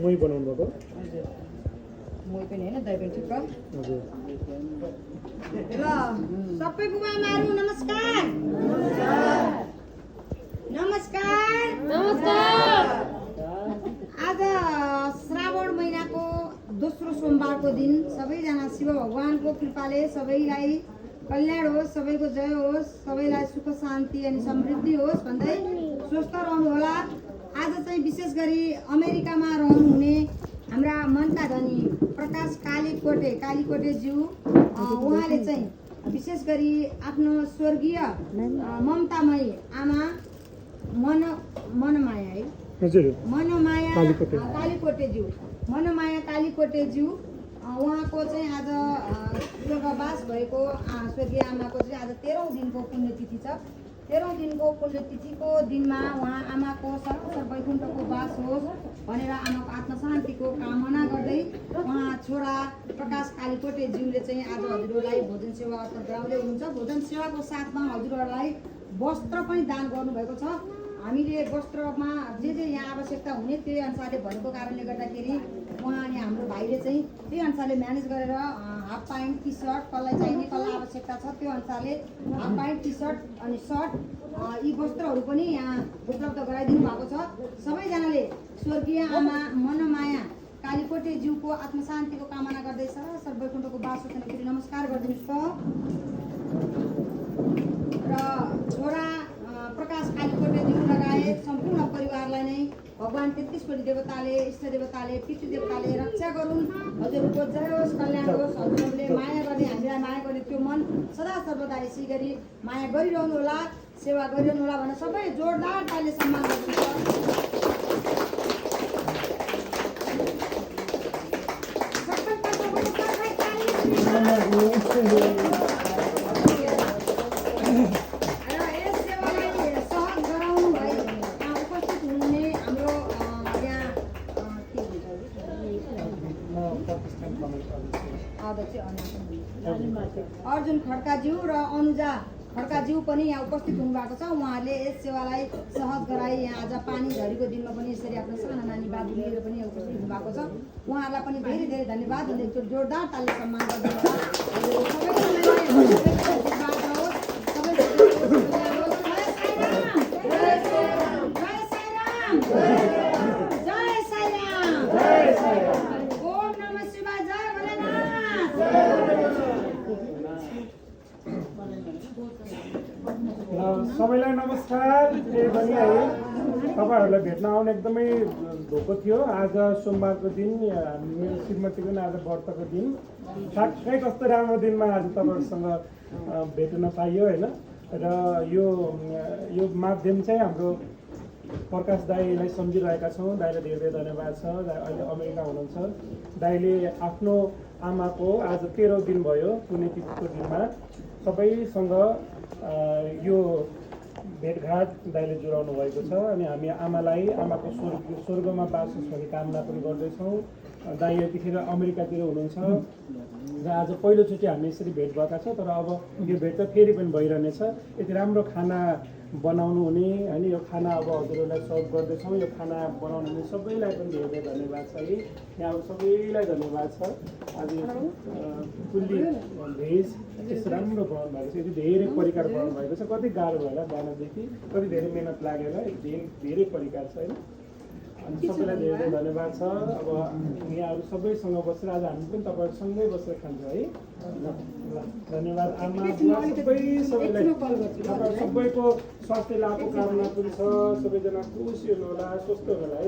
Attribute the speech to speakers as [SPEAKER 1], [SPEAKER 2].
[SPEAKER 1] मुई बनाउनु भएको
[SPEAKER 2] मुई पनि हैन दही पनि ठिक
[SPEAKER 1] हजुर
[SPEAKER 2] ल सबै बुबाआमाहरु नमस्कार नमस्कार नमस्कार आज श्रावण महिनाको दोस्रो सोमबारको दिन सबैजना शिव भगवानको कृपाले सबैलाई कल्याण होस्, सबैको जय होस्, सबैलाई सुख शान्ति अनि समृद्धि होस् भन्दै स्वस्थ रहनु होला। आज चाहिँ विशेष गरी अमेरिकामा रहनुहुने हाम्रा मनका धनी प्रकाश कालीकोटे ज्यू उहाँले चाहिँ विशेष गरी आफ्नो स्वर्गीय ममतामयी आमा मनमाया है मनमाया कालीकोटे ज्यू उहाँको चाहिँ आज स्वर्गवास भएको स्वर्गीय आमाको चाहिँ आज 13औं दिनको पुण्यतिथि छ। 13औं दिनको पुण्यतिथिको दिनमा उहाँ आमाको सर्वोत्तर वैकुण्ठको वास होस् भनेर आमाको आत्मशान्तिको कामना गर्दै उहाँ छोरा प्रकाश कालीकोटे ज्यूले चाहिँ आज हजुरहरूलाई भोजन सेवा अर्पण गराउँदै हुनुहुन्छ। भोजन सेवाको साथमा हजुरहरूलाई वस्त्र पनि दान गर्नुभएको छ। हामीले वस्त्रमा जे यहाँ आवश्यकता हुने त्यही अनुसारले भएको कारणले गर्दाखेरि उहाँ अनि हाम्रो भाइले चाहिँ त्यही अनुसारले म्यानेज गरेर हाफ प्यान्ट टी सर्ट कसलाई चाहिने कसलाई आवश्यकता छ त्यो अनुसारले हाफ प्यान्ट टी सर्ट अनि सर्ट यी वस्त्रहरू पनि यहाँ उपलब्ध गराइदिनु भएको छ। सबैजनाले स्वर्गीय आमा मनमाया कालीकोटे ज्यूको आत्मशान्तिको कामना गर्दै सर वैकुण्ठको वास होस् फेरि नमस्कार गरिदिनुहोस् त। र छोरा प्रकाश कालीकोटे ज्यू लगायत सम्पूर्ण परिवारलाई नै भगवान 33 कोटी देवताले इष्ट देवताले पितृ देवताले रक्षा गरून्। हजुरहरूको जय होस्, कल्याण होस्। हजुरहरूले माया गर्ने हामीलाई माया गर्ने त्यो मन सदा सर्वदा यसै गरी माया गरिरहनु होला, सेवा गरिरहनु होला भनेर सबै जोरदार तालीले सम्मान गर्नुहुन्छ। अर्जुन खड्काज्यू र अनुजा खड्काज्यू पनि यहाँ उपस्थित हुनुभएको छ। उहाँहरूले यस सेवालाई सहज गराई यहाँ आज पानी झरीको दिनमा पनि यसरी आफ्नो साना नानी बाबु लिएर पनि उपस्थित हुनुभएको छ। उहाँहरूलाई पनि धेरै धेरै धन्यवाद भन्दै जोरदार तालीले सम्मान गर्नुहुन्छ।
[SPEAKER 1] सबैलाई नमस्कार। पनि है तपाईँहरूलाई भेट्न आउन एकदमै धोको थियो। आज सोमबारको दिन मेरो श्रीमतीको पनि आज व्रतको दिन ठ्याक्कै कस्तो राम्रो दिनमा आज तपाईँहरूसँग भेट्न पाइयो होइन। र यो माध्यम चाहिँ हाम्रो प्रकाश दाईलाई सम्झिरहेका छौँ। दाईलाई धेरै धेरै धन्यवाद छ। अहिले अमेरिका हुनुहुन्छ। दाईले आफ्नो आमाको आज 13औं दिन भयो पुण्यतिथिको दिनमा सबैसँग यो भेटघाट दाइले जोडाउनु भएको छ। अनि हामी आमालाई आमाको स्वर्गमा बास होस् भन्ने कामना पनि गर्दैछौँ। दाइ यतिखेर अमेरिकातिर हुनुहुन्छ र आज पहिलोचोटि हामी यसरी भेट भएका छौँ। तर अब यो भेट त फेरि पनि भइरहनेछ। यति राम्रो खाना बनाउनु हुने होइन, यो खाना अब हजुरहरूलाई सर्भ गर्दैछौँ। यो खाना बनाउनु हुने सबैलाई पनि धेरै धेरै धन्यवाद छ है। यहाँ सबैलाई धन्यवाद छ। आज फुल्ली भेज यस्तो राम्रो बनाउनु भएको छ। यति धेरै परिकार बनाउनु भएको छ। कति गाह्रो भएर बिहानदेखि कति धेरै मेहनत लागेर धेरै परिकार छ होइन। अनि सबैलाई धेरै धेरै धन्यवाद छ। अब यहाँहरू सबैसँग बसेर आज हामी पनि तपाईँहरूसँगै बसेर खान्छौँ है। धन्यवाद आमा सबैलाई। तपाईँ सबैको स्वास्थ्य लाभको कामना पनि छ। सबैजना खुसी हुनु होला, स्वस्थ हुनु होला है।